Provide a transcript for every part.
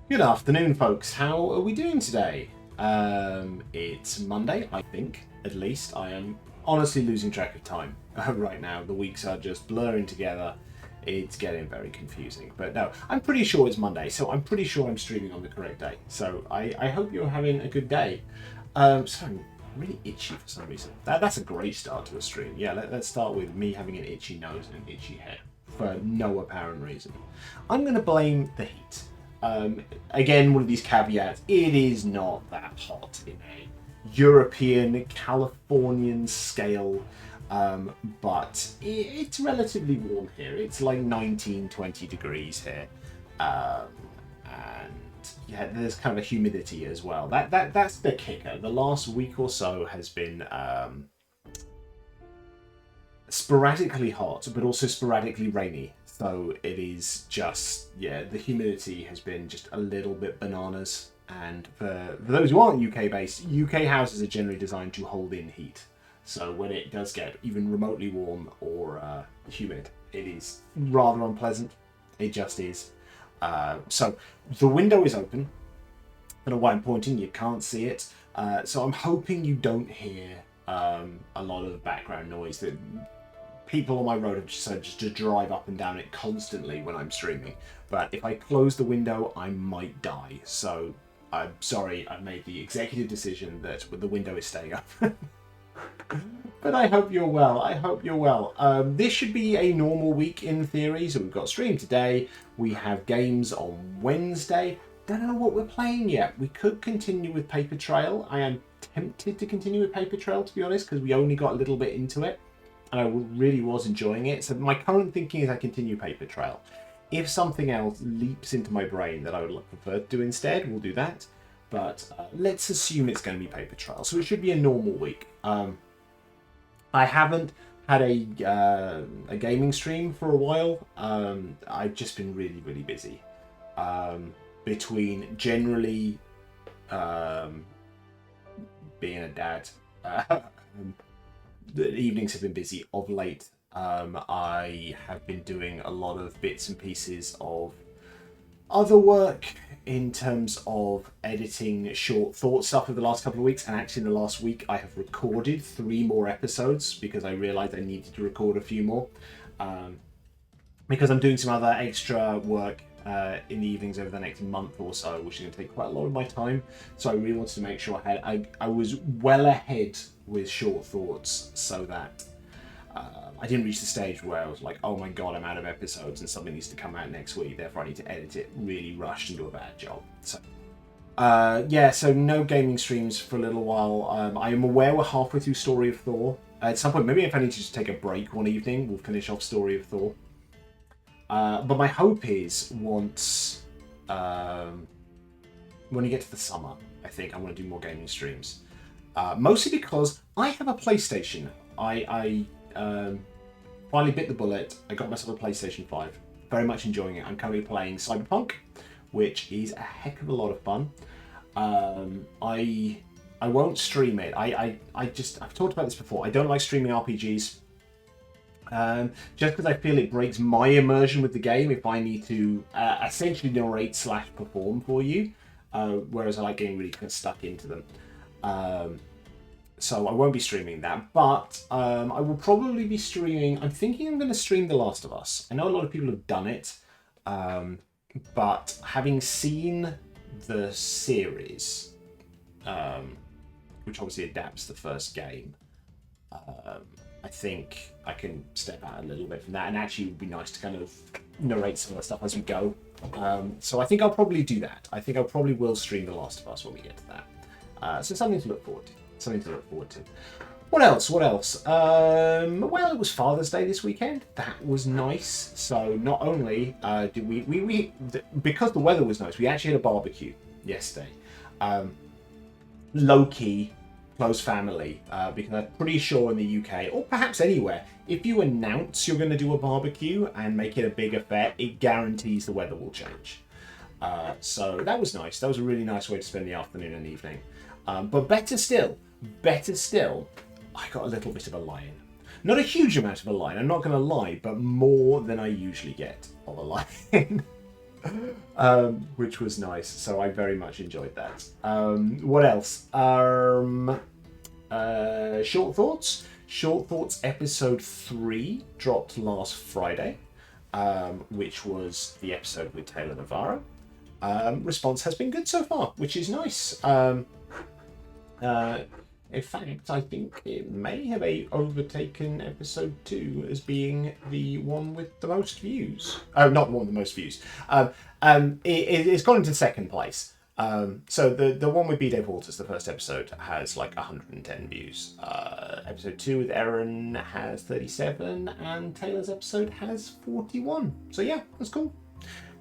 Good afternoon, folks. How are we doing today? It's Monday, I think, at least. I am honestly losing track of time right now. The weeks are just blurring together. It's getting very confusing. But no, I'm pretty sure it's Monday, so I'm pretty sure I'm streaming on the correct day. So I hope you're having a good day. So I'm really itchy for some reason. That's a great start to a stream. Yeah, let's start with me having an itchy nose and an itchy head for no apparent reason. I'm going to blame the heat. Again, one of these caveats, it is not that hot in a European, Californian scale, but it's relatively warm here. It's like 19, 20 degrees here. And yeah, there's kind of a humidity as well. That's the kicker. The last week or so has been sporadically hot, but also sporadically rainy. So it is just, yeah, the humidity has been just a little bit bananas. And for those who aren't UK based, UK houses are generally designed to hold in heat. So when it does get even remotely warm or humid, it is rather unpleasant. It just is. So the window is open. I don't know why I'm pointing, you can't see it. So I'm hoping you don't hear a lot of background noise that people on my road have decided just to drive up and down it constantly when I'm streaming. But if I close the window, I might die. So I'm sorry, I made the executive decision that the window is staying up. But I hope you're well. I hope you're well. This should be a normal week in theory. So we've got stream today. We have games on Wednesday. Don't know what we're playing yet. We could continue with Paper Trail. I am tempted to continue with Paper Trail, to be honest, because we only got a little bit into it. And I really was enjoying it. So my current thinking is I continue Paper Trail. If something else leaps into my brain that I would prefer to do instead, we'll do that. But let's assume it's going to be Paper Trail. So it should be a normal week. I haven't had a gaming stream for a while. I've just been really, really busy. Between generally being a dad, the evenings have been busy of late. I have been doing a lot of bits and pieces of other work in terms of editing short thought stuff over the last couple of weeks, and actually in the last week I have recorded 3 more episodes because I realized I needed to record a few more because I'm doing some other extra work in the evenings over the next month or so, which is going to take quite a lot of my time. So I really wanted to make sure I was well ahead with short thoughts so that I didn't reach the stage where I was like, oh my god, I'm out of episodes and something needs to come out next week, therefore I need to edit it really rushed and do a bad job. So yeah, so no gaming streams for a little while. I am aware we're halfway through Story of Thor. At some point, maybe if I need to just take a break one evening, we'll finish off Story of Thor. But my hope is once when you get to the summer, I think I want to do more gaming streams. Mostly because I have a PlayStation. I finally bit the bullet. I got myself a PlayStation 5. Very much enjoying it. I'm currently playing Cyberpunk, which is a heck of a lot of fun. I won't stream it. I've talked about this before. I don't like streaming RPGs. Just because I feel it breaks my immersion with the game if I need to essentially narrate / perform for you, whereas I like getting really kind of stuck into them. So I won't be streaming that, but I will probably be streaming. I'm thinking I'm going to stream The Last of Us. I know a lot of people have done it, but having seen the series, which obviously adapts the first game, I think I can step out a little bit from that, and actually it would be nice to kind of narrate some of the stuff as we go. So I think I'll probably do that. I think I probably will stream The Last of Us when we get to that. So something to look forward to. What else? Well, it was Father's Day this weekend. That was nice. So not only did we because the weather was nice, we actually had a barbecue yesterday. Low key, close family, because I'm pretty sure in the UK, or perhaps anywhere, if you announce you're going to do a barbecue and make it a big affair, it guarantees the weather will change. So that was nice. That was a really nice way to spend the afternoon and evening. But better still, I got a little bit of a lie-in. Not a huge amount of a lie-in, I'm not going to lie, but more than I usually get of a lie-in. which was nice. So I very much enjoyed that. What else? Short Thoughts. Short Thoughts episode 3 dropped last Friday, which was the episode with Taylor Navarro. Response has been good so far, which is nice. In fact, I think it may have overtaken episode 2 as being the one with the most views. Oh, not the one with the most views. It's gone into second place. So the one with B. Dave Walters, the first episode, has like 110 views. Episode 2 with Erin has 37, and Taylor's episode has 41. So yeah, that's cool.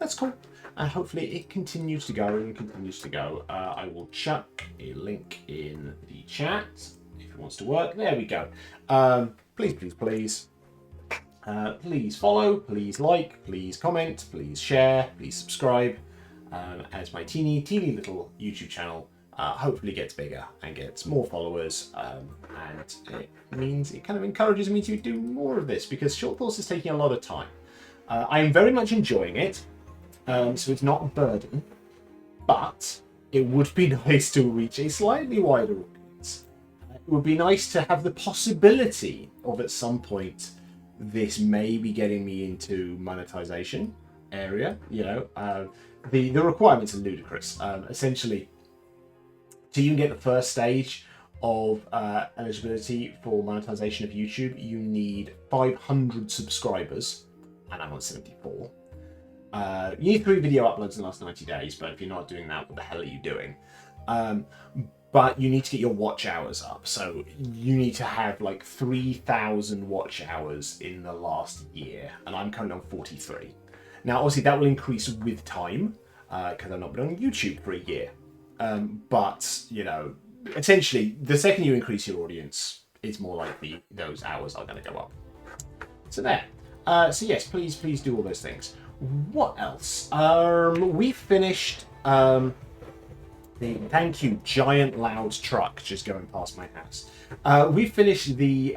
That's cool. And hopefully it continues to go and continues to go. I will chuck a link in the chat if it wants to work. There we go. Please follow, please like, please comment, please share, please subscribe. As my teeny little YouTube channel hopefully gets bigger and gets more followers, and it means it kind of encourages me to do more of this, because Short Thoughts is taking a lot of time. I am very much enjoying it. So it's not a burden, but it would be nice to reach a slightly wider audience. It would be nice to have the possibility of, at some point, this may be getting me into monetization area. You know, the requirements are ludicrous. Essentially, to even get the first stage of eligibility for monetization of YouTube, you need 500 subscribers, and I'm on 74. You need 3 video uploads in the last 90 days, but if you're not doing that, what the hell are you doing? But you need to get your watch hours up. So you need to have like 3,000 watch hours in the last year, and I'm currently on 43. Now, obviously, that will increase with time, because I've not been on YouTube for a year. But, you know, essentially, the second you increase your audience, it's more likely those hours are going to go up. So there. So yes, please do all those things. What else? We finished thank you, giant loud truck just going past my house. We finished the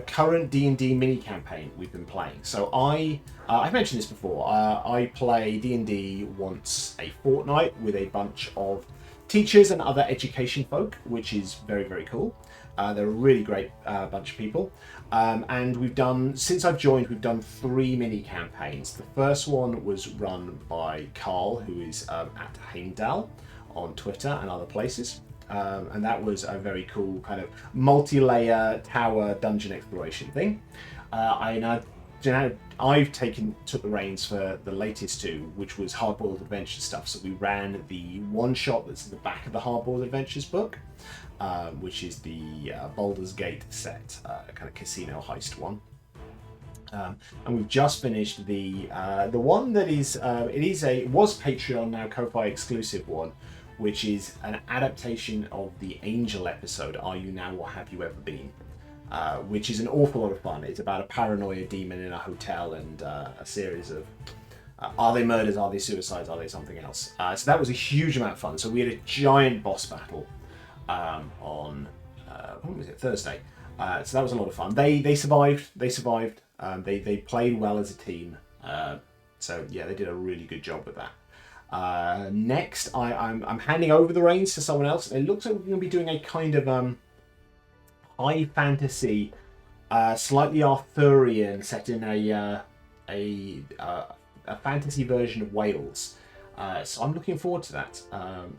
current D&D mini campaign we've been playing. So I've mentioned this before. I play D&D once a fortnight with a bunch of teachers and other education folk, which is very, very cool. They're a really great bunch of people. And we've done, since I've joined, we've done 3 mini campaigns. The first one was run by Carl, who is at Heimdall on Twitter and other places. And that was a very cool kind of multi-layer tower dungeon exploration thing. I've took the reins for the latest 2, which was Hardboiled Adventures stuff. So we ran the one shot that's at the back of the Hardboiled Adventures book, which is the Baldur's Gate set, kind of casino heist one. And we've just finished the one that is it was Patreon, now Ko-Fi exclusive one, which is an adaptation of the Angel episode, Are You Now or Have You Ever Been? Which is an awful lot of fun. It's about a paranoia demon in a hotel and a series of are they murders, are they suicides, are they something else? So that was a huge amount of fun. So we had a giant boss battle on when was it? Thursday. So that was a lot of fun. They survived. They played well as a team. So yeah, they did a really good job with that. Next, I'm handing over the reins to someone else. It looks like we're going to be doing a kind of high fantasy, slightly Arthurian, set in a fantasy version of Wales. So I'm looking forward to that.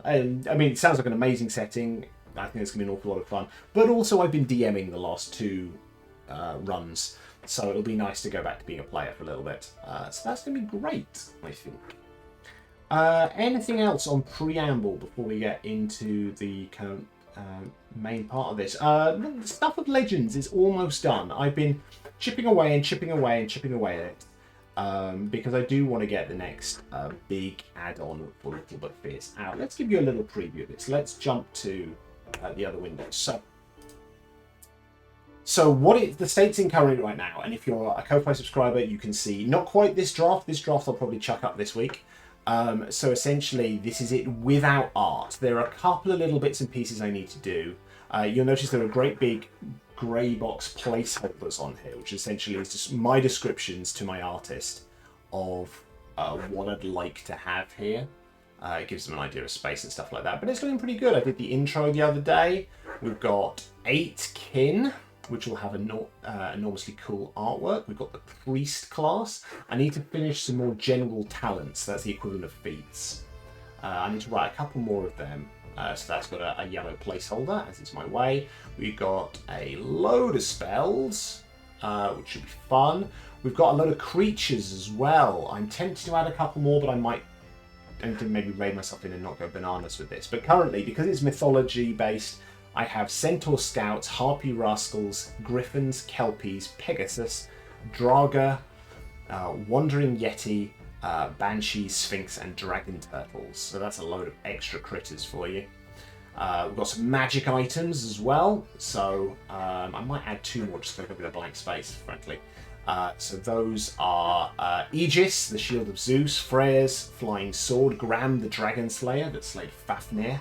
And I mean, it sounds like an amazing setting. I think it's going to be an awful lot of fun. But also, I've been DMing the last 2 runs, so it'll be nice to go back to being a player for a little bit. So that's going to be great, I think. Anything else on preamble before we get into the kind of main part of this? The Stuff of Legends is almost done. I've been chipping away at it. Because I do want to get the next big add-on for Little But Fierce out. Let's give you a little preview of this. Let's jump to the other window. So what is the state's in currently right now? And if you're a Ko-Fi subscriber, you can see not quite this draft. This draft I'll probably chuck up this week. So essentially, this is it without art. There are a couple of little bits and pieces I need to do. You'll notice there are great big grey box placeholders on here, which essentially is just my descriptions to my artist of what I'd like to have here. It gives them an idea of space and stuff like that. But it's looking pretty good. I did the intro the other day. We've got 8 kin, which will have enormously cool artwork. We've got the priest class. I need to finish some more general talents. That's the equivalent of feats. I need to write a couple more of them. So that's got a yellow placeholder, as is my way. We've got a load of spells, which should be fun. We've got a load of creatures as well. I'm tempted to add a couple more, but I might maybe raid myself in and not go bananas with this. But currently, because it's mythology based, I have Centaur Scouts, Harpy Rascals, Griffins, Kelpies, Pegasus, Draga, Wandering Yeti, Banshees, Sphinx, and Dragon Turtles. So that's a load of extra critters for you. We've got some magic items as well. So I might add 2 more just to go with a blank space, frankly. So those are Aegis, the Shield of Zeus, Freyr's Flying Sword, Gram, the Dragon Slayer that slayed Fafnir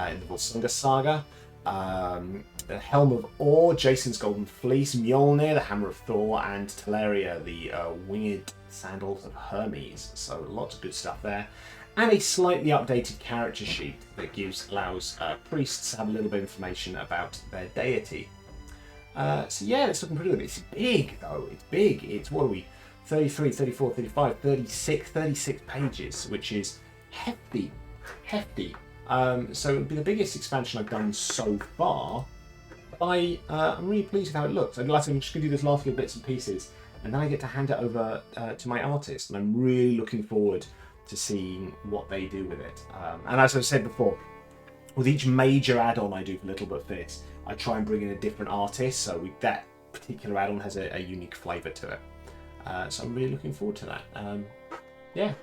in the Volsunga Saga, the Helm of Or, Jason's Golden Fleece, Mjolnir, the Hammer of Thor, and Teleria, the Winged Sandals of Hermes. So lots of good stuff there. And a slightly updated character sheet that allows priests to have a little bit of information about their deity. So yeah, it's looking pretty good. It's big though, it's big. It's, what are we, 33, 34, 35, 36 pages, which is hefty. So it'll be the biggest expansion I've done so far. I'm really pleased with how it looks. I'm just going to do this last few bits and pieces, and then I get to hand it over to my artist, and I'm really looking forward to seeing what they do with it. And as I've said before, with each major add-on I do for Little But Fierce, I try and bring in a different artist, so that particular add-on has a unique flavour to it. So I'm really looking forward to that. Yeah.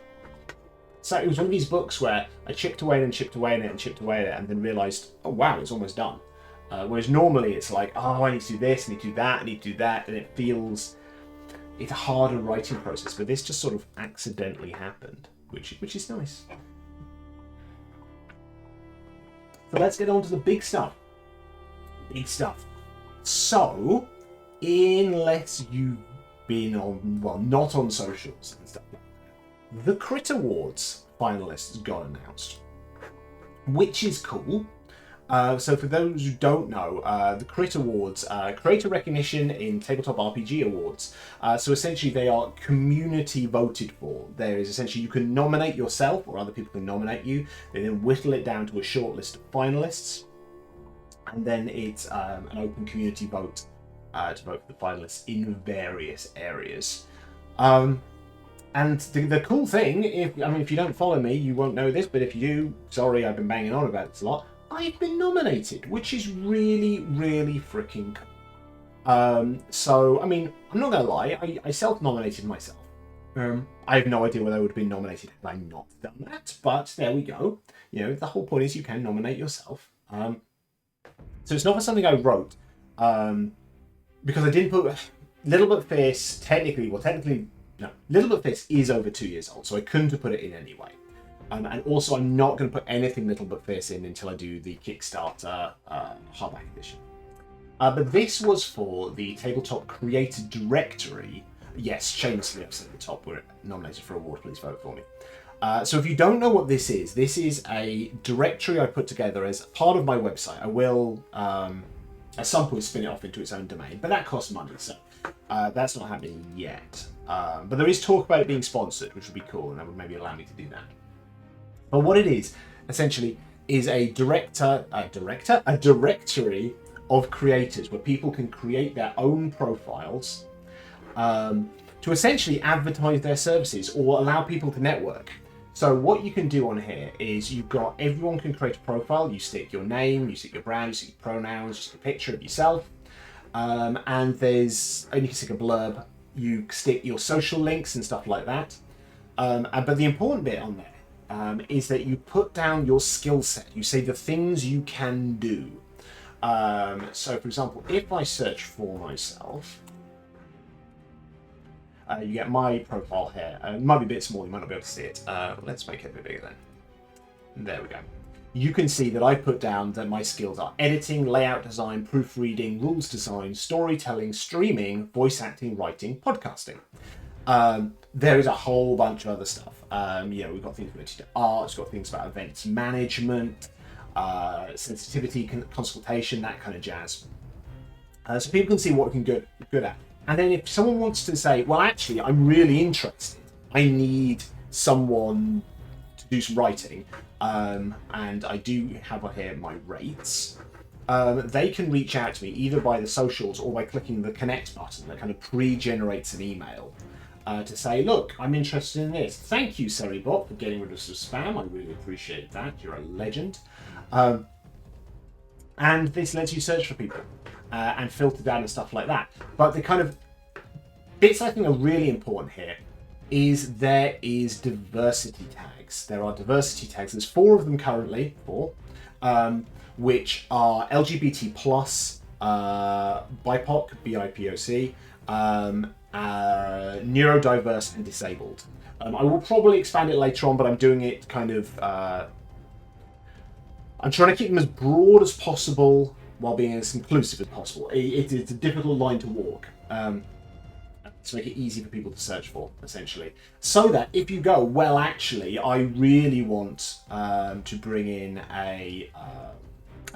So it was one of these books where I chipped away and chipped away at it and chipped away at it, and then realised, oh wow, it's almost done. Whereas normally it's like, oh, I need to do this, I need to do that, I need to do that, and it's a harder writing process. But this just sort of accidentally happened, which is nice. So let's get on to the big stuff. Big stuff. So, unless you've been on, well, not on socials and stuff like that, the Crit Awards finalists got announced, which is cool. So for those who don't know, the Crit Awards, Creator Recognition in Tabletop RPG Awards. So essentially they are community voted for. There is essentially, you can nominate yourself or other people can nominate you. They then whittle it down to a short list of finalists. And then it's an open community vote to vote for the finalists in various areas. And the cool thing, if you don't follow me, you won't know this, but if you do, sorry, I've been banging on about this a lot. I've been nominated, which is really, really freaking cool. So, I mean, I'm not going to lie, I self-nominated myself. I have no idea whether I would have been nominated had I not done that, but there we go. You know, the whole point is you can nominate yourself. So it's not for something I wrote, because I didn't put Little But Fierce, no, Little But Fierce is over 2 years old, so I couldn't have put it in anyway. And also, I'm not going to put anything Little But Fierce in until I do the Kickstarter hardback edition. But this was for the Tabletop Creator Directory. Yes, shamelessly upset at the top. We're nominated for an award. Please vote for me. So if you don't know what this is a directory I put together as part of my website. I will, at some point, spin it off into its own domain, but that costs money, so that's not happening yet. But there is talk about it being sponsored, which would be cool, and that would maybe allow me to do that. But what it is, essentially, is a directory of creators where people can create their own profiles to essentially advertise their services or allow people to network. So what you can do on here is everyone can create a profile. You stick your name, you stick your brand, you stick your pronouns, you stick a picture of yourself, and you can stick a blurb. You stick your social links and stuff like that. But the important bit on there is that you put down your skill set. You say the things you can do. So, for example, if I search for myself, you get my profile here. It might be a bit small, you might not be able to see it. Let's make it a bit bigger then. There we go. You can see that I put down that my skills are editing, layout design, proofreading, rules design, storytelling, streaming, voice acting, writing, podcasting. There is a whole bunch of other stuff. We've got things related to art, we've got things about events management, sensitivity, consultation, that kind of jazz. So people can see what we can good at. And then if someone wants to say, well, actually, I'm really interested, I need someone to do some writing, and I do have here my rates, they can reach out to me either by the socials or by clicking the connect button that kind of pre-generates an email to say, look, I'm interested in this. Thank you, Seribot, for getting rid of some spam. I really appreciate that. You're a legend. And this lets you search for people and filter down and stuff like that. But the kind of bits I think are really important here is there is diversity tags. There are diversity tags. There's 4 of them currently, which are LGBT plus, BIPOC, BIPOC, neurodiverse and disabled. I will probably expand it later on, but I'm doing it kind of... I'm trying to keep them as broad as possible while being as inclusive as possible. It's a difficult line to walk. To make it easy for people to search for, essentially. So that if you go, well, actually, I really want to bring in a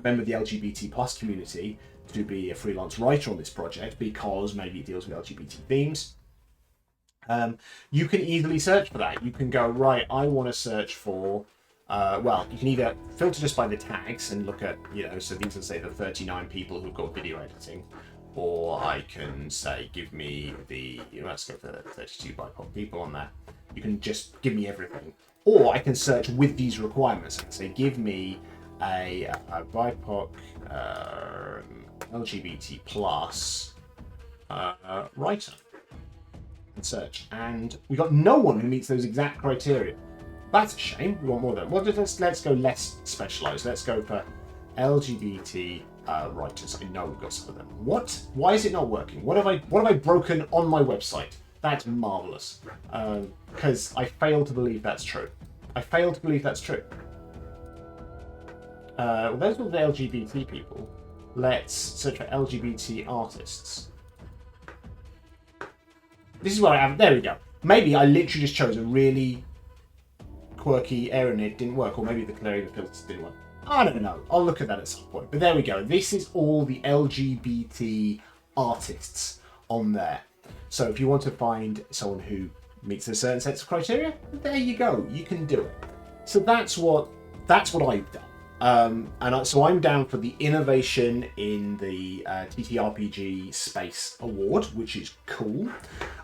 member of the LGBT plus community to be a freelance writer on this project because maybe it deals with LGBT themes, you can easily search for that. You can go, right, I want to search for, you can either filter just by the tags and look at, so these will say the 39 people who've got video editing, or I can say, give me let's go for 32 BIPOC people on that. You can just give me everything. Or I can search with these requirements. I can say, give me a BIPOC LGBT plus writer. And search. And we got no one who meets those exact criteria. That's a shame. We want more than that. Well, let's go less specialised. Let's go for LGBT writers. I know we've got some of them. What? Why is it not working? What have I broken on my website? That's marvellous. Because I fail to believe that's true. Well, those were the LGBT people. Let's search for LGBT artists. This is where I am. There we go. Maybe I literally just chose a really quirky area and it didn't work, or maybe the clearing of filters didn't work. I don't know. I'll look at that at some point. But there we go. This is all the LGBT artists on there. So if you want to find someone who meets a certain set of criteria, there you go. You can do it. So that's what I've done. So I'm down for the Innovation in the TTRPG Space Award, which is cool.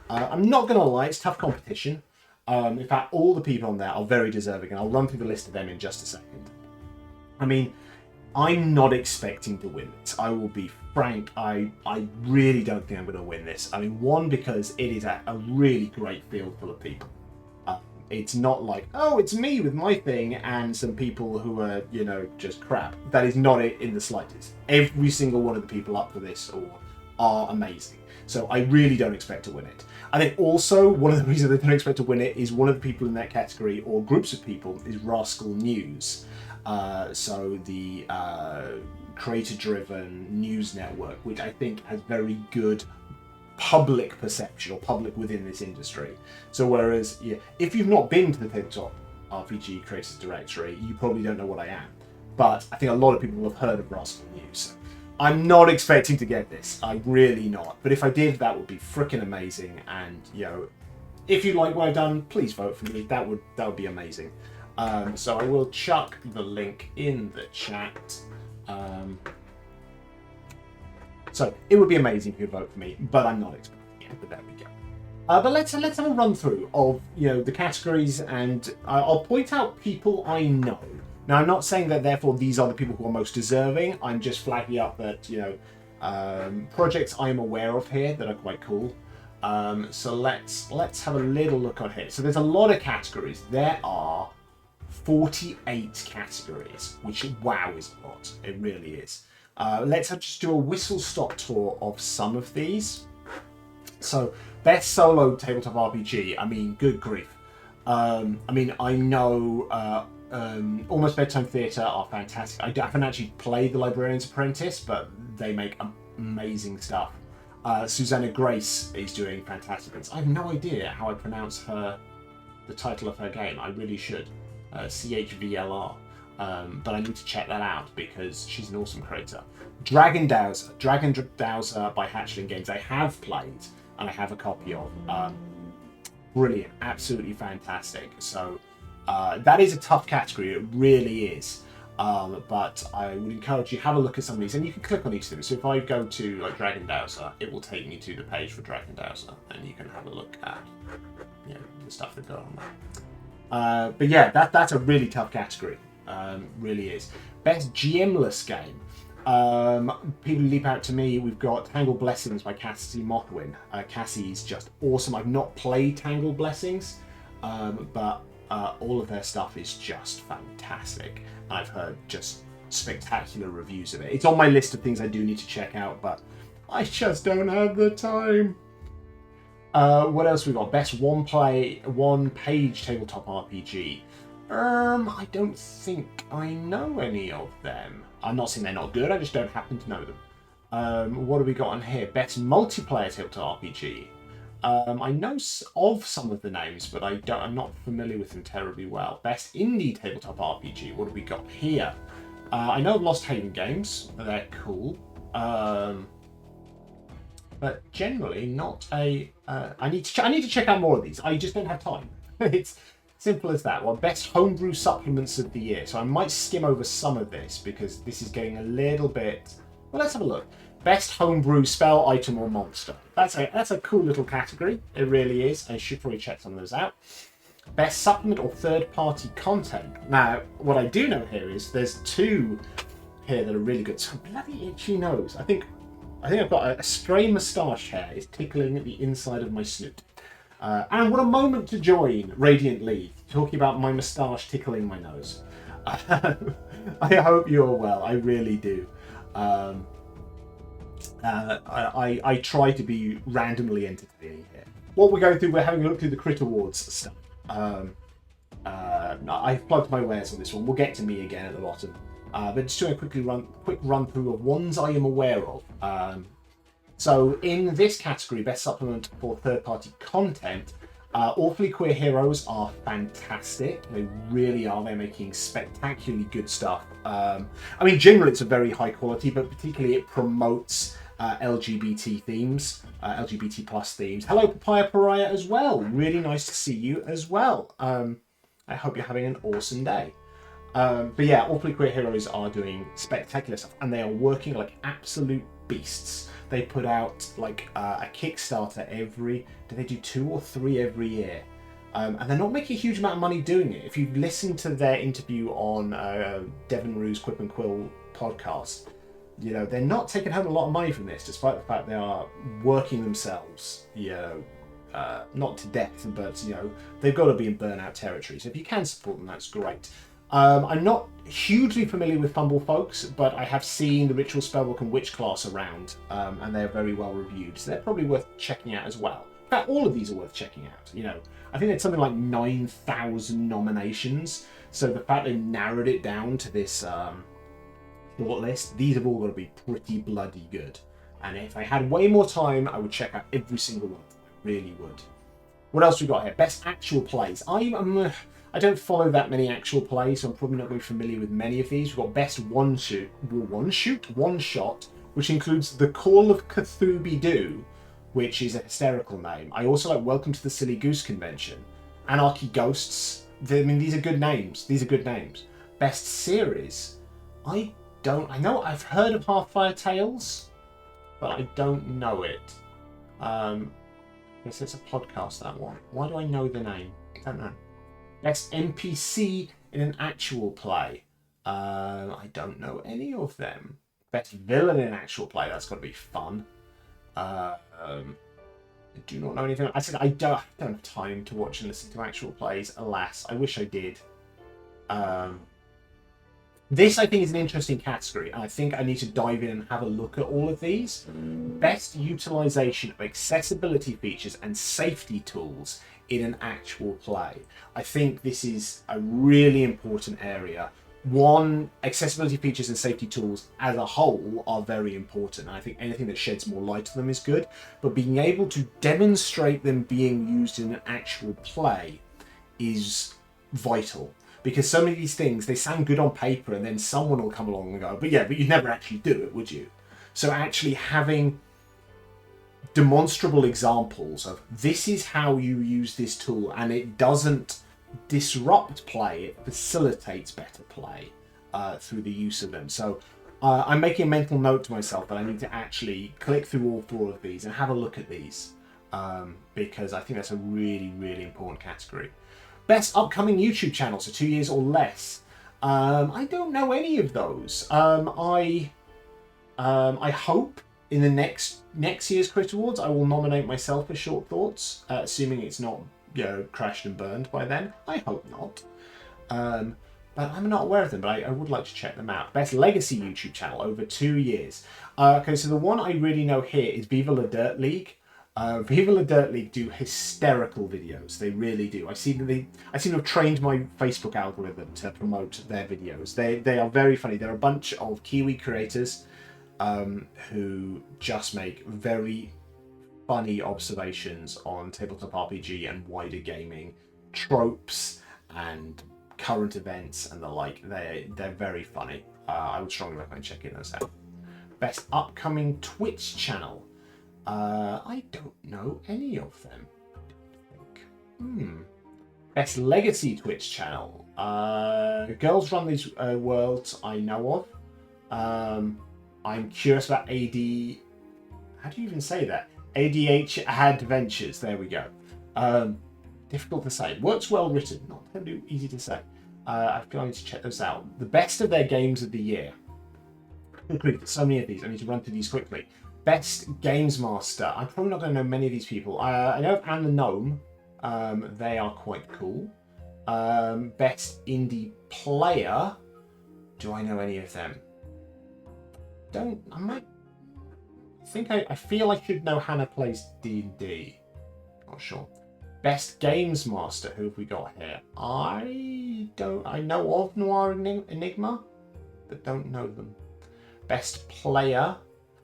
I'm not going to lie, it's tough competition. In fact, all the people on there are very deserving, and I'll run through the list of them in just a second. I mean, I'm not expecting to win this. I will be frank, I really don't think I'm going to win this. I mean, one, because it is a really great field full of people. It's not like, oh, it's me with my thing and some people who are, just crap. That is not it in the slightest. Every single one of the people up for this are amazing. So I really don't expect to win it. I think also one of the reasons I don't expect to win it is one of the people in that category, or groups of people, is Rascal News. So the creator-driven news network, which I think has very good public perception, or public within this industry. So whereas, if you've not been to the Tabletop RPG Creators Directory, you probably don't know what I am. But I think a lot of people will have heard of Rascal News. I'm not expecting to get this. I'm really not. But if I did, that would be freaking amazing. And, if you like what I've done, please vote for me. That would be amazing. So I will chuck the link in the chat. So it would be amazing if you vote for me, but I'm not expecting it. But there we go. But let's have a run through of the categories, and I'll point out people I know. Now, I'm not saying that therefore these are the people who are most deserving. I'm just flagging up that projects I'm aware of here that are quite cool. So let's have a little look on here. So there's a lot of categories. There are 48 categories, which, wow, is a lot. It really is. Let's just do a whistle-stop tour of some of these. So, best solo tabletop RPG. I mean, good grief. I know Almost Bedtime Theatre are fantastic. I haven't actually played The Librarian's Apprentice, but they make amazing stuff. Susanna Grace is doing fantastic things. I have no idea how I pronounce the title of her game. I really should. CHVLR. But I need to check that out because she's an awesome creator. Dragon Dowser by Hatchling Games I have played and I have a copy of. Brilliant, absolutely fantastic. So that is a tough category, it really is. But I would encourage you have a look at some of these, and you can click on each of them. So if I go to like Dragon Dowser, it will take me to the page for Dragon Dowser, and you can have a look at the stuff they've got on there. But yeah, that's a really tough category. Really is. Best GM-less game. People leap out to me. We've got Tangled Blessings by Cassie Mothwin. Cassie is just awesome. I've not played Tangled Blessings, but all of their stuff is just fantastic. I've heard just spectacular reviews of it. It's on my list of things I do need to check out, but I just don't have the time. What else we got? Best one-page tabletop RPG. I don't think I know any of them. I'm not saying they're not good, I just don't happen to know them. What have we got on here? Best multiplayer tabletop RPG. I know of some of the names, but I'm not familiar with them terribly well. Best indie tabletop RPG. What have we got here? I know of Lost Haven Games. They're cool. But generally not a... I need to check out more of these. I just don't have time. It's simple as that. Well, best homebrew supplements of the year. So I might skim over some of this because this is getting a little bit... Well, let's have a look. Best homebrew spell, item, or monster. That's a cool little category. It really is. I should probably check some of those out. Best supplement or third-party content. Now, what I do know here is there's two here that are really good. So bloody itchy nose. I think I've got a stray moustache hair is tickling the inside of my snoot. And what a moment to join Radiant League, talking about my moustache tickling my nose. I hope you're well. I really do. I try to be randomly entertaining here. What we're going through, we're having a look through the Crit Awards stuff. I've plugged my wares on this one. We'll get to me again at the bottom. But just doing a quick run through of ones I am aware of. So in this category, best supplement for third-party content, Awfully Queer Heroes are fantastic. They really are. They're making spectacularly good stuff. I mean, generally it's a very high quality, but particularly it promotes LGBT themes, LGBT plus themes. Hello, Papaya Pariah as well. Really nice to see you as well. I hope you're having an awesome day. But yeah, Awfully Queer Heroes are doing spectacular stuff, and they are working like absolute beasts. They put out like a Kickstarter do they do 2 or 3 every year? And they're not making a huge amount of money doing it. If you listen to their interview on Devon Rue's Quip and Quill podcast, you know, they're not taking home a lot of money from this, despite the fact they are working themselves, you know, not to death, but, you know, they've got to be in burnout territory. So if you can support them, that's great. I'm not hugely familiar with Fumble Folks, but I have seen the Ritual Spellbook and Witch class around, and they're very well reviewed, so they're probably worth checking out as well. In fact, all of these are worth checking out. You know, I think it's something like 9,000 nominations, so the fact they narrowed it down to this short list, these have all got to be pretty bloody good. And if I had way more time, I would check out every single one. I really would. What else we got here? Best actual plays. I don't follow that many actual plays, so I'm probably not going to be familiar with many of these. We've got best one shot, which includes The Call of Cthulhu-Doo, which is a hysterical name. I also like Welcome to the Silly Goose Convention, Anarchy Ghosts. I mean, these are good names. Best series. I know I've heard of Half-Fire Tales, but I don't know it. Yes, it's a podcast, that one. Why do I know the name? I don't know. Best NPC in an actual play. I don't know any of them. Best villain in an actual play. That's got to be fun. I do not know anything. I said I don't have time to watch and listen to actual plays. Alas, I wish I did. This, I think, is an interesting category, and I think I need to dive in and have a look at all of these. Best utilization of accessibility features and safety tools in an actual play. I think this is a really important area. one, accessibility features and safety tools as a whole are very important. I think anything that sheds more light on them is good, but being able to demonstrate them being used in an actual play is vital. Because so many of these things, they sound good on paper, and then someone will come along and go, but you'd never actually do it, would you? So actually having demonstrable examples of this is how you use this tool, and it doesn't disrupt play, it facilitates better play through the use of them. So I'm making a mental note to myself that I need to actually click through all 4 of these and have a look at these, because I think that's a really, really important category. Best upcoming YouTube channel, so 2 years or less. I don't know any of those. I hope in the next year's Crit Awards I will nominate myself for Short Thoughts, assuming it's not crashed and burned by then. I hope not. But I'm not aware of them, but I would like to check them out. Best Legacy YouTube channel over 2 years. Okay, so the one I really know here is Viva La Dirt League. Viva La Dirt League do hysterical videos. They really do. I seem to have trained my Facebook algorithm to promote their videos. They are very funny. They're a bunch of Kiwi creators who just make very funny observations on tabletop RPG and wider gaming tropes and current events and the like. They're very funny. I would strongly recommend checking those out. Best upcoming Twitch channel. I don't know any of them. I don't think. Best Legacy Twitch channel. Girls Run These Worlds I know of. I'm curious about AD. How do you even say that? ADH Adventures. There we go. Difficult to say. Works well written. Not too easy to say. I feel I need to check those out. The best of their games of the year. Quickly, so many of these. I need to run through these quickly. Best Games Master. I'm probably not going to know many of these people. I know of Anne the Gnome. They are quite cool. Best Indie Player. Do I know any of them? I feel I should know Hannah Plays D&D. Not sure. Best Games Master. Who have we got here? I know of Noir Enigma, but don't know them. Best Player.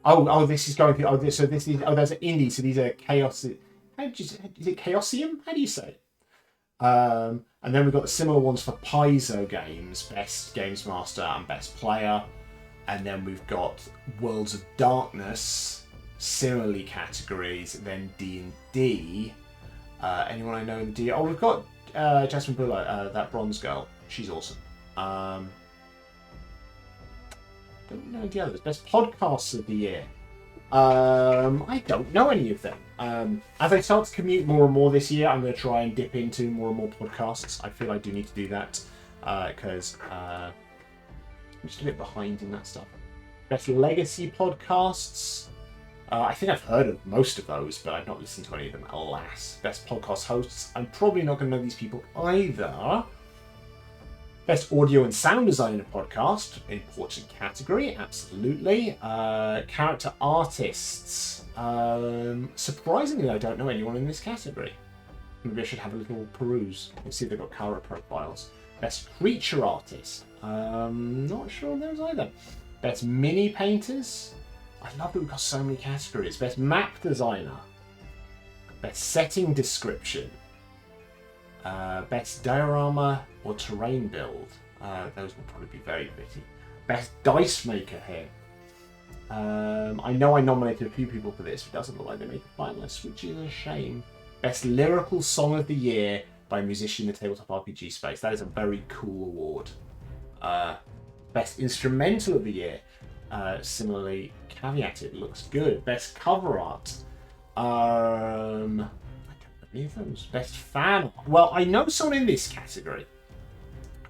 Oh, this is going through. There's an indie. So these are Chaos. Is it Chaosium? How do you say it? And then we've got the similar ones for Paizo Games, Best Games Master and Best Player. And then we've got Worlds of Darkness, similarly categories. Then D&D. Anyone I know in D? Oh, we've got Jasmine Buller, that bronze girl. She's awesome. Don't know the others. Best podcasts of the year. I don't know any of them. As I start to commute more and more this year, I'm going to try and dip into more and more podcasts. I feel I do need to do that because I'm just a bit behind in that stuff. Best legacy podcasts. I think I've heard of most of those, but I've not listened to any of them, alas. Best podcast hosts. I'm probably not going to know these people either. Best audio and sound design podcast, important category, absolutely. Character artists. Surprisingly, I don't know anyone in this category. Maybe I should have a little peruse and see if they've got character profiles. Best creature artist. Not sure of those either. Best mini painters. I love that we've got so many categories. Best map designer. Best setting description. Best diorama or terrain build. Those will probably be very bitty. Best dice maker here. I know I nominated a few people for this, but it doesn't look like they made the finalists, which is a shame. Best lyrical song of the year by a musician in the tabletop RPG space. That is a very cool award. Best instrumental of the year. Similarly caveated, looks good. Best cover art. I don't know any of those. Best fan art. Well, I know someone in this category.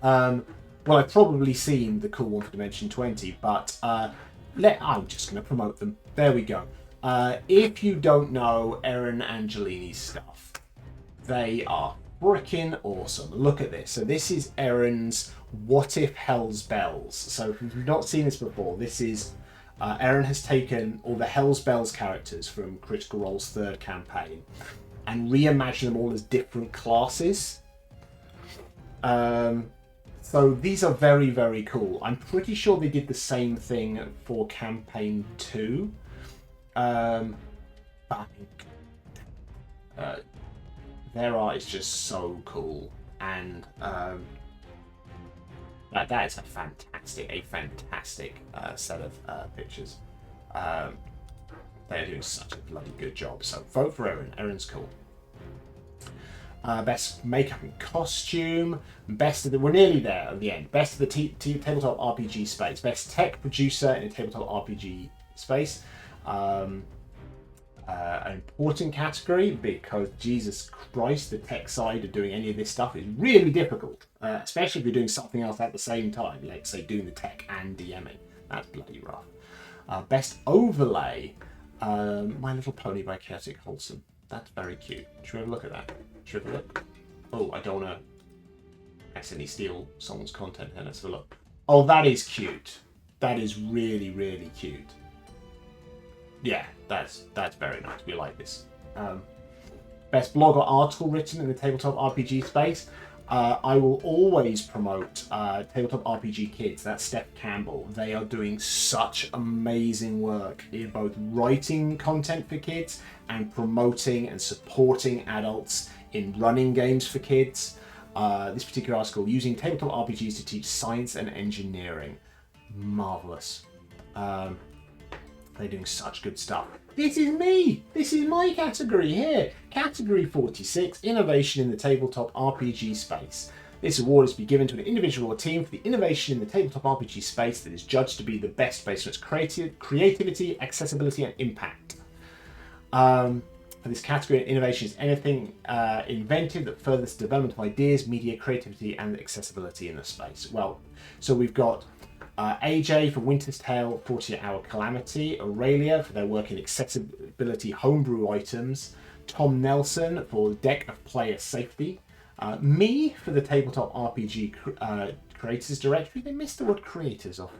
Well, I've probably seen the cool one for Dimension 20, but I'm just going to promote them. There we go. If you don't know Erin Angelini's stuff, they are freaking awesome. Look at this. So this is Erin's What If Hell's Bells. So if you've not seen this before, this is Erin has taken all the Hell's Bells characters from Critical Role's third campaign and reimagined them all as different classes. So these are very, very cool. I'm pretty sure they did the same thing for campaign 2. But I mean, their art is just so cool, and that is a fantastic set of pictures. They're doing such a bloody good job. So vote for Erin. Erin's cool. Best makeup and costume. Best of the. We're nearly there at the end. Best of the tabletop RPG space. Best tech producer in a tabletop RPG space. An important category because Jesus Christ, the tech side of doing any of this stuff is really difficult, especially if you're doing something else at the same time, like say doing the tech and DMing. That's bloody rough. Best overlay. My Little Pony by Chaotic Wholesome. That's very cute. Should we have a look at that? Should we have a look? Oh, I don't want to accidentally steal someone's content here. Let's have a look. Oh, that is cute. That is really, really cute. Yeah, that's very nice. We like this. Best blog or article written in the tabletop RPG space. I will always promote Tabletop RPG Kids. That's Steph Campbell. They are doing such amazing work in both writing content for kids and promoting and supporting adults in running games for kids. This particular article, using tabletop RPGs to teach science and engineering. Marvelous. They're doing such good stuff. This is me! This is my category here. Category 46, Innovation in the Tabletop RPG Space. This award is to be given to an individual or team for the innovation in the tabletop RPG space that is judged to be the best based on its creativity, accessibility, and impact. For this category, innovation is anything inventive that furthers the development of ideas, media, creativity, and accessibility in the space. Well, so we've got AJ for Winter's Tale, 48-Hour Calamity, Aurelia for their work in accessibility homebrew items, Tom Nelson for Deck of Player Safety, me for the Tabletop RPG Creators Directory. They missed the word creators off.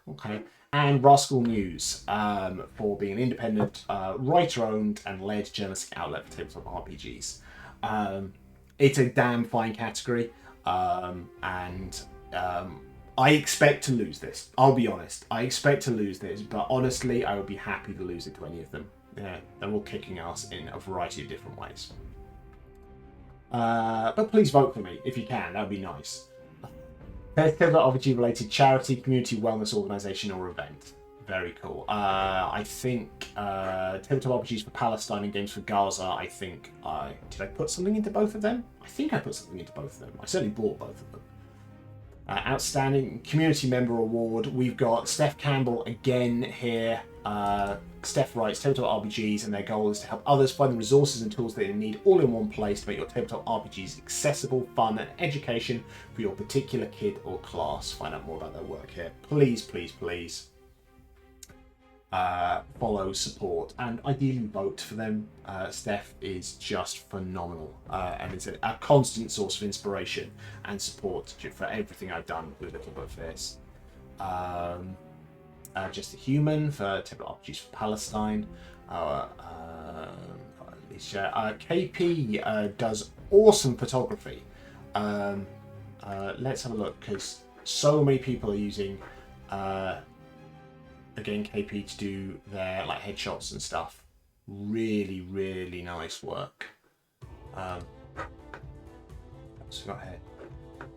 Okay. And Rascal News for being an independent, writer-owned and led journalistic outlet for tabletop RPGs. It's a damn fine category, and I expect to lose this. I'll be honest. I expect to lose this, but honestly, I would be happy to lose it to any of them. Yeah, they're all kicking ass in a variety of different ways. But please vote for me if you can. That would be nice. Best tabletop RPG related charity, community, wellness organisation or event. Very cool. I think tabletop RPGs for Palestine and games for Gaza. I think did I put something into both of them? I think I put something into both of them. I certainly bought both of them. Outstanding Community Member Award. We've got Steph Campbell again here. Steph writes tabletop RPGs, and their goal is to help others find the resources and tools they need all in one place to make your tabletop RPGs accessible, fun, and education for your particular kid or class. Find out more about their work here. Please, please, please follow, support, and ideally vote for them. Steph is just phenomenal, and it's a constant source of inspiration and support for everything I've done with Little Book Fairs. Just a Human for tabletop RPGs for Palestine. KP does awesome photography. Let's have a look, because so many people are using again KP to do their like headshots and stuff. Really, really nice work. So we got here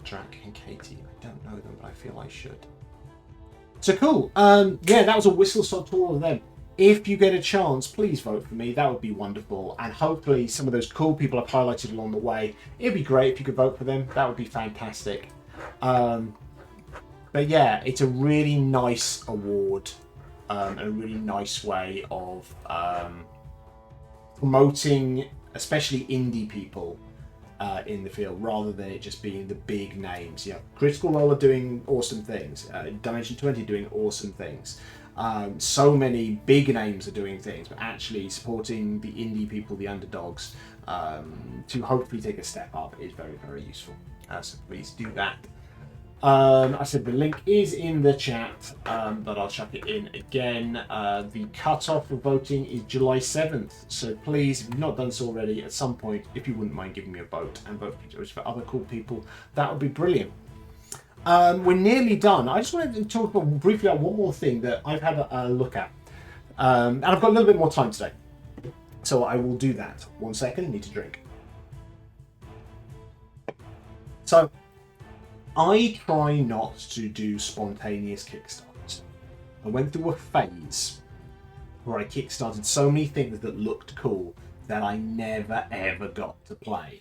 Drac and Katie. I don't know them, but I feel I should. So cool. Yeah, that was a whistle-stop tour of them. If you get a chance, please vote for me. That would be wonderful. And hopefully some of those cool people I've highlighted along the way, it'd be great if you could vote for them. That would be fantastic. But yeah, it's a really nice award, and a really nice way of promoting, especially indie people in the field, rather than it just being the big names. You know, Critical Role are doing awesome things. Dimension 20 doing awesome things. So many big names are doing things, but actually supporting the indie people, the underdogs, to hopefully take a step up is very, very useful. So please do that. I said the link is in the chat, but I'll chuck it in again. The cutoff for voting is July 7th, so please, if you've not done so already, at some point, if you wouldn't mind giving me a vote and vote for other cool people, that would be brilliant. We're nearly done. I just wanted to talk briefly about one more thing that I've had a look at. And I've got a little bit more time today. So I will do that. 1 second, need to drink. So I try not to do spontaneous Kickstarters. I went through a phase where I kickstarted so many things that looked cool that I never ever got to play.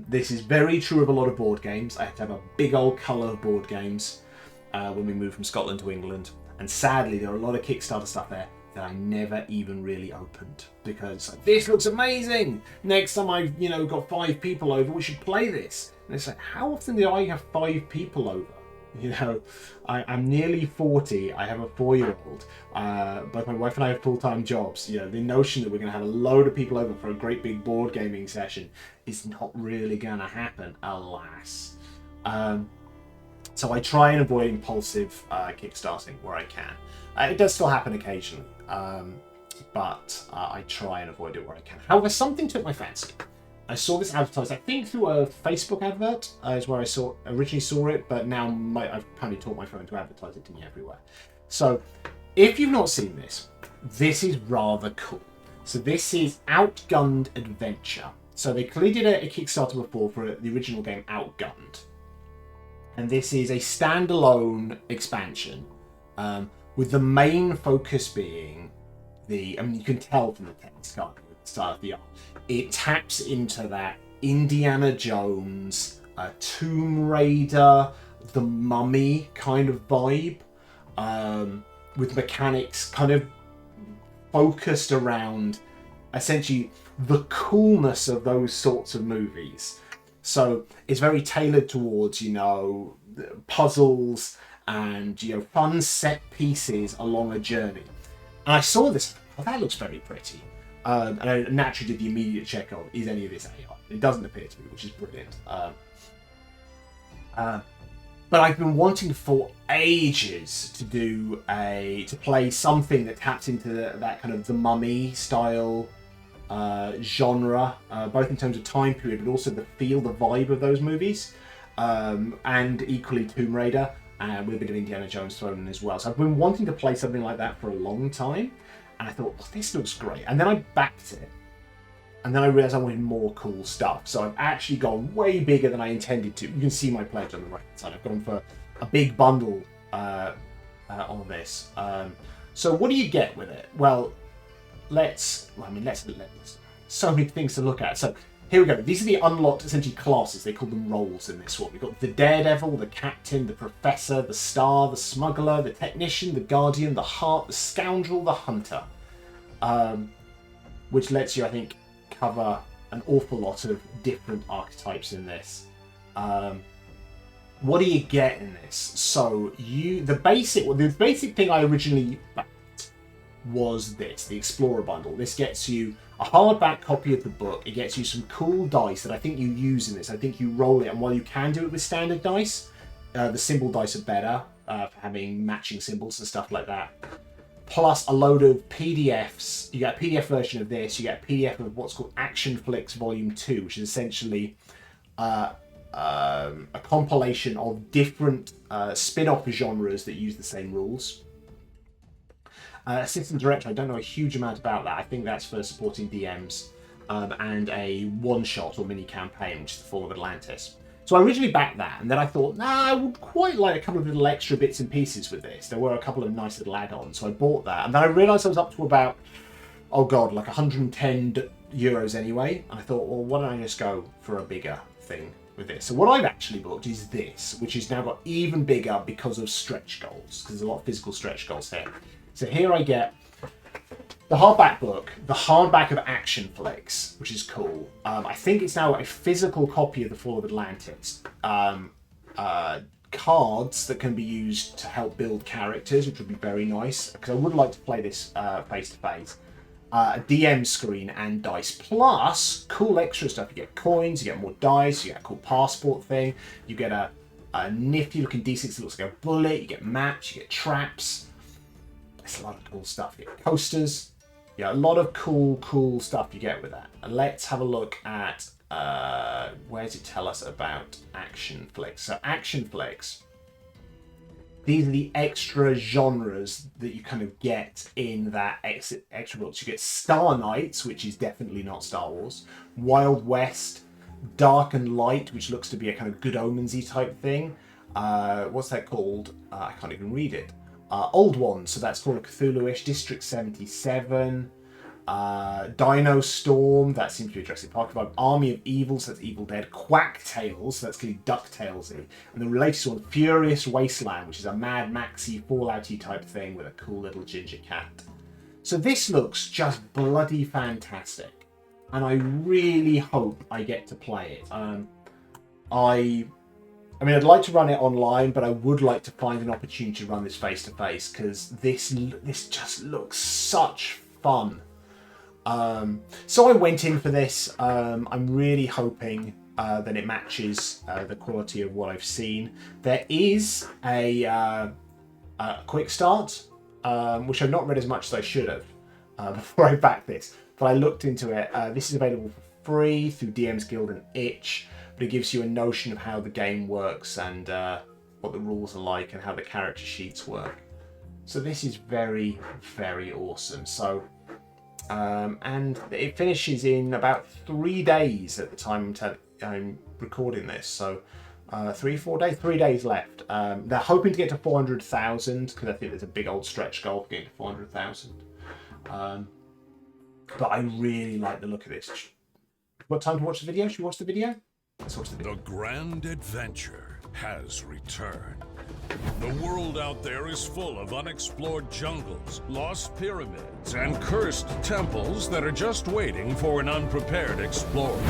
This is very true of a lot of board games. I had to have a big old colour of board games when we moved from Scotland to England. And sadly, there are a lot of Kickstarter stuff there that I never even really opened because this looks amazing. Next time I've got 5 people over, we should play this. And it's like, how often do I have 5 people over? I'm nearly 40. I have a 4-year-old. Both my wife and I have full-time jobs. The notion that we're going to have a load of people over for a great big board gaming session is not really going to happen, alas. So I try and avoid impulsive kickstarting where I can. It does still happen occasionally, but I try and avoid it where I can. However, something took my fancy. I saw this advertised, I think through a Facebook advert, is where I originally saw it, but now I've apparently taught my phone to advertise it to me everywhere. So, if you've not seen this, this is rather cool. So this is Outgunned Adventure. So they clearly did a Kickstarter before for the original game Outgunned. And this is a standalone expansion, with the main focus being you can tell from the text, can't you, with the style of the art. It taps into that Indiana Jones, Tomb Raider, The Mummy kind of vibe, with mechanics kind of focused around essentially the coolness of those sorts of movies. So it's very tailored towards, puzzles and, fun set pieces along a journey. And I saw this, that looks very pretty. And I naturally did the immediate check of, is any of this AI? It doesn't appear to be, which is brilliant. But I've been wanting for ages to play something that taps into that kind of the Mummy style genre, both in terms of time period, but also the feel, the vibe of those movies, and equally Tomb Raider, with a bit of Indiana Jones thrown in as well. So I've been wanting to play something like that for a long time, and I thought, this looks great. And then I backed it, and then I realised I wanted more cool stuff. So I've actually gone way bigger than I intended to. You can see my pledge on the right side. I've gone for a big bundle on this. So what do you get with it? Well, let's so many things to look at. So here we go. These are the unlocked, essentially, classes. They call them roles in this one. We've got the Daredevil, the Captain, the Professor, the Star, the Smuggler, the Technician, the Guardian, the Heart, the Scoundrel, the Hunter. Which lets you, I think, cover an awful lot of different archetypes in this. What do you get in this? So the basic thing I originally backed was this, the Explorer Bundle. This gets you a hardback copy of the book. It gets you some cool dice that I think you use in this. I think you roll it, and while you can do it with standard dice, the symbol dice are better for having matching symbols and stuff like that. Plus a load of PDFs. You get a PDF version of this. You get a PDF of what's called Action Flicks Volume 2, which is essentially a compilation of different spin-off genres that use the same rules. Assistant Director, I don't know a huge amount about that. I think that's for supporting DMs, and a one-shot or mini-campaign, which is the Fall of Atlantis. So I originally backed that, and then I thought, I would quite like a couple of little extra bits and pieces with this. There were a couple of nice little add-ons, so I bought that. And then I realised I was up to about, like €110 anyway. And I thought, well, why don't I just go for a bigger thing with this? So what I've actually booked is this, which has now got even bigger because of stretch goals, because there's a lot of physical stretch goals here. So here I get the hardback book, the hardback of Action Flicks, which is cool. I think it's now a physical copy of the Fall of Atlantis. Cards that can be used to help build characters, which would be very nice, because I would like to play this face-to-face. A DM screen and dice, plus cool extra stuff. You get coins, you get more dice, you get a cool passport thing, you get a nifty looking D6 that looks like a bullet, you get maps, you get traps. There's a lot of cool stuff. You get coasters. Yeah, a lot of cool stuff you get with that. And let's have a look at where does it tell us about action flicks? So action flicks, these are the extra genres that you kind of get in that extra books. You get Star Knights, which is definitely not Star Wars. Wild West, Dark and Light, which looks to be a kind of Good Omens-y type thing. What's that called? I can't even read it. Old Ones, so that's called Cthulhu-ish. District 77. Dino Storm, that seems to be Jurassic Park vibe. Army of Evil, so that's Evil Dead. Quack Tales, so that's clearly DuckTales-y. And the latest one, Furious Wasteland, which is a Mad Maxy, Fallout-y type thing with a cool little ginger cat. So this looks just bloody fantastic, and I really hope I get to play it. I mean, I'd like to run it online, but I would like to find an opportunity to run this face-to-face, because this just looks such fun. So I went in for this. I'm really hoping that it matches the quality of what I've seen. There is a quick start, which I've not read as much as I should have before I backed this, but I looked into it. This is available for free through DM's Guild and Itch, but it gives you a notion of how the game works and what the rules are like and how the character sheets work. So this is very, very awesome. So and it finishes in about 3 days at the time I'm recording this. So 3 days left. They're hoping to get to 400,000, because I think there's a big old stretch goal for getting to 400,000. But I really like the look of this. What time to watch the video? Should we watch the video? Let's watch the video. The grand adventure has returned. The world out there is full of unexplored jungles, lost pyramids, and cursed temples that are just waiting for an unprepared explorer.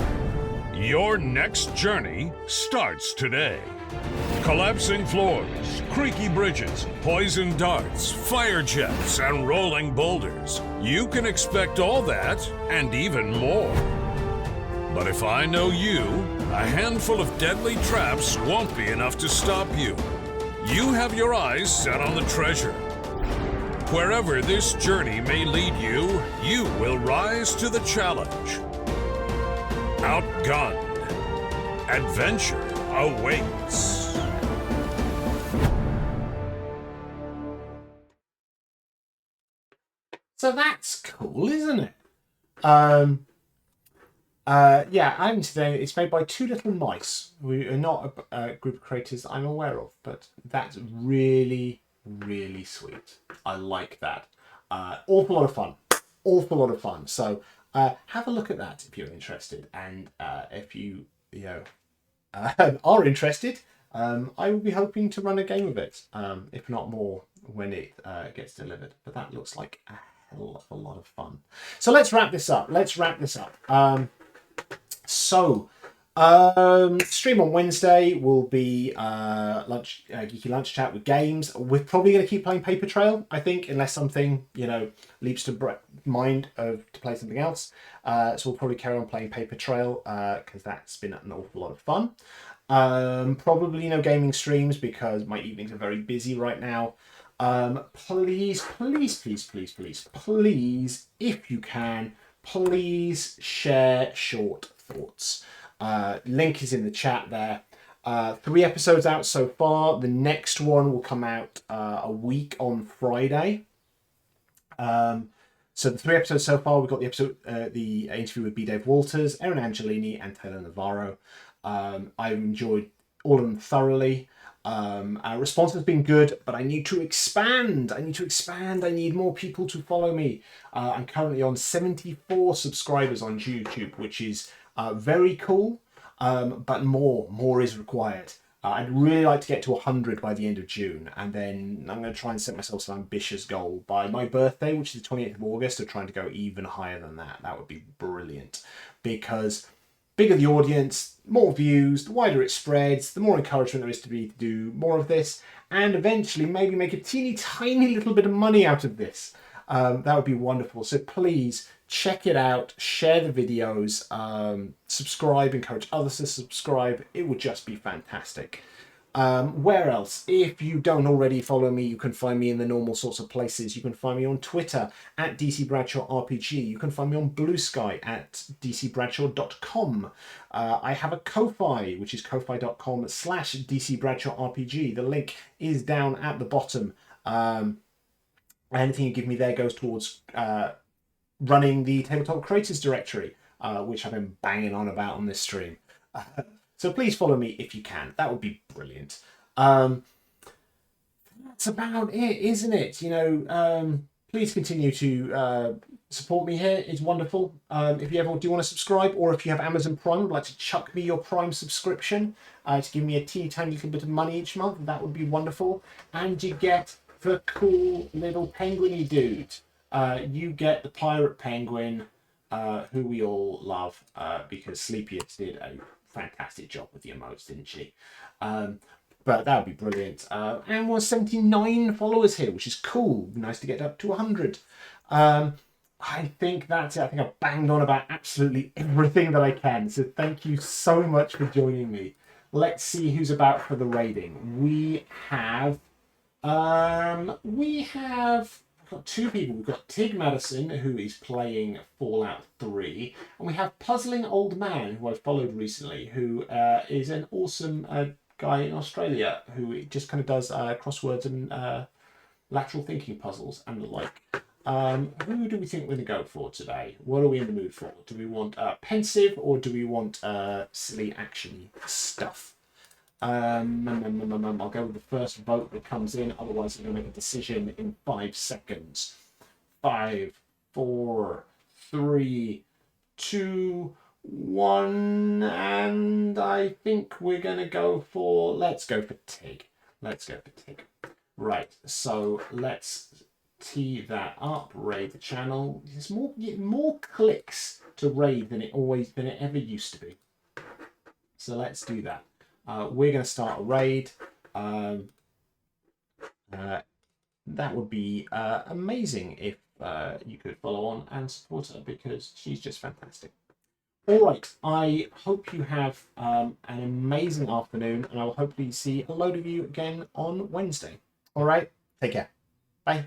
Your next journey starts today. Collapsing floors, creaky bridges, poison darts, fire jets, and rolling boulders. You can expect all that and even more. But if I know you, a handful of deadly traps won't be enough to stop you. You have your eyes set on the treasure. Wherever this journey may lead you, you will rise to the challenge. Outgunned. Adventure awaits. So that's cool, isn't it? Yeah, I haven't seen it. It's made by Two Little Mice. We are not a group of creators that I'm aware of, but that's really, really sweet. I like that. Awful lot of fun. Awful lot of fun. So have a look at that if you're interested, and if you are interested, I will be hoping to run a game of it, if not more, when it gets delivered. But that looks like a hell of a lot of fun. So let's wrap this up. Stream on Wednesday will be geeky lunch chat with games. We're probably going to keep playing Paper Trail, I think, unless something leaps to mind to play something else. So we'll probably carry on playing Paper Trail because that's been an awful lot of fun. Probably no gaming streams because my evenings are very busy right now. Please, if you can, please share short thoughts. Link is in the chat there. 3 episodes out so far. The next one will come out a week on Friday. So the 3 episodes so far, we've got the interview with B. Dave Walters, Erin Angelini, and Taylor Navarro. I've enjoyed all of them thoroughly. Our response has been good, but I need to expand. I need more people to follow me. I'm currently on 74 subscribers on YouTube, which is very cool, but more is required. I'd really like to get to 100 by the end of June, and then I'm going to try and set myself some ambitious goal by my birthday, which is the 28th of August, of trying to go even higher than that. That would be brilliant, because bigger the audience, more views, the wider it spreads, the more encouragement there is to do more of this, and eventually maybe make a teeny tiny little bit of money out of this. That would be wonderful. So please check it out, share the videos, subscribe, encourage others to subscribe. It would just be fantastic. Where else? If you don't already follow me, you can find me in the normal sorts of places. You can find me on Twitter at DC Bradshaw RPG. You can find me on Blue Sky at dcbradshaw.com. I have a Ko-Fi, which is ko-fi.com/DC Bradshaw RPG. The link is down at the bottom. Anything you give me there goes towards running the Tabletop Creators Directory, which I've been banging on about on this stream. So please follow me if you can. That would be brilliant. That's about it, isn't it? You know, please continue to support me here. It's wonderful. If you ever do want to subscribe, or if you have Amazon Prime, would like to chuck me your Prime subscription to give me a teeny tiny little bit of money each month, that would be wonderful. And you get the cool little penguiny dude. You get the pirate penguin, who we all love, because Sleepiest did a fantastic job with the emotes, didn't she? But that would be brilliant. And we're 79 followers here, which is cool. Nice to get up to 100. I think that's it. I think I've banged on about absolutely everything that I can. So thank you so much for joining me. Let's see who's about for the raiding. We have got two people. We've got Tig Madison, who is playing Fallout 3, and we have Puzzling Old Man, who I've followed recently, who is an awesome guy in Australia who just kind of does crosswords and lateral thinking puzzles and the like. Who do we think we're going to go for today? What are we in the mood for? Do we want pensive, or do we want silly action stuff? I'll go with the first vote that comes in, otherwise I'm going to make a decision in 5 seconds. 5, 4, 3, 2, 1, and I think we're going to go for, let's go for Tig. Right, so let's tee that up, raid the channel. There's more clicks to raid than it ever used to be. So let's do that. We're going to start a raid. That would be amazing if you could follow on and support her, because she's just fantastic. All right, I hope you have an amazing afternoon, and I will hopefully see a load of you again on Wednesday. All right, take care. Bye.